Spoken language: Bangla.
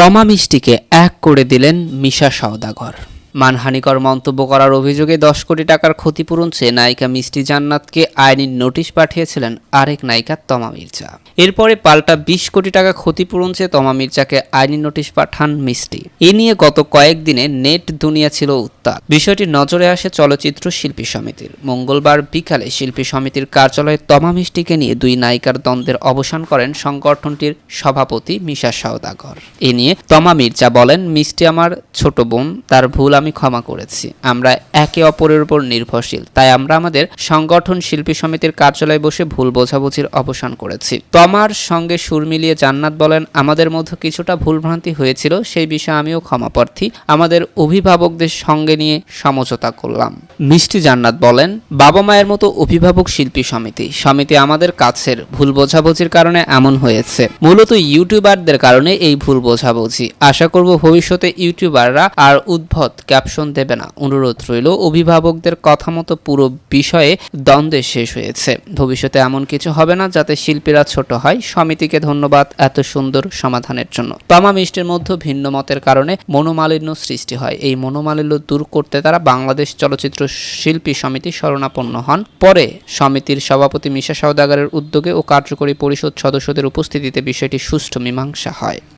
তমা মিষ্টিকে এক করে দিলেন মিশা সওদাগর। মানহানিকর মন্তব্য করার অভিযোগে 10 কোটি টাকার ক্ষতিপূরণ চেয়ে নায়িকা মিষ্টি জান্নাতকে আইনি নোটিশ পাঠিয়েছিলেন আরেক নায়িকা তমা মির্জা। এরপরে পাল্টা 20 কোটি টাকা ক্ষতিপূরণ চেয়ে তমা মির্জাকে আইনি নোটিশ পাঠান মিষ্টি। এ নিয়ে গত কয়েকদিনে নেট দুনিয়া ছিল উত্তাল। বিষয়টি নজরে আসে চলচ্চিত্র শিল্পী সমিতির। মঙ্গলবার বিকালে শিল্পী সমিতির কার্যালয়ে তমা মিষ্টিকে নিয়ে দুই নায়িকার দ্বন্দ্বের অবসান করেন সংগঠনটির সভাপতি মিশা সওদাগর। এ নিয়ে তমা মির্জা বলেন, মিষ্টি আমার ছোট বোন, তার ভুল আমি ক্ষমা করেছি। আমরা একে অপরের উপর নির্ভরশীল, তাই আমরা আমাদের সংগঠন শিল্পী সমিতির কার্যালয়ে বসে ভুল বোঝাবুঝির অবসান করেছি। তমার সঙ্গে সুর মিলিয়ে জান্নাত বলেন, আমাদের মধ্যে কিছুটা ভুলভ্রান্তি হয়েছিল, সেই বিষয়ে আমিও ক্ষমাপ্রার্থী। আমাদের অভিভাবকদের সঙ্গে নিয়ে সমঝোতা করলাম। মিষ্টি জান্নাত বলেন, বাবা মায়ের মতো অভিভাবক শিল্পী সমিতি আমাদের কাছের, ভুল বোঝাবুঝির কারণে এমন হয়েছে। মূলত ইউটিউবারদের কারণে এই ভুল বোঝাবুঝি। আশা করব ভবিষ্যতে ইউটিউবাররা আর উদ্ভট ক্যাপশন দেবে না। অনুরোধ রইল, অভিভাবকদের কথা মতো পুরো বিষয়ে দ্বন্দ্বে শেষ হয়েছে। ভবিষ্যতে এমন কিছু হবে না যাতে শিল্পীরা ছোট হয়। সমিতিকে ধন্যবাদ এত সুন্দর সমাধানের জন্য। তমা মিষ্টির মধ্যে ভিন্ন মতের কারণে মনোমালিন্য সৃষ্টি হয়। এই মনোমালিন্য দূর করতে তারা বাংলাদেশ চলচ্চিত্র শিল্পী সমিতি শরণাপন্ন হন। পরে সমিতির সভাপতি মিশা সওদাগরের উদ্যোগে ও কার্যকরী পরিষদ সদস্যদের উপস্থিতিতে বিষয়টি সুষ্ঠু মীমাংসা হয়।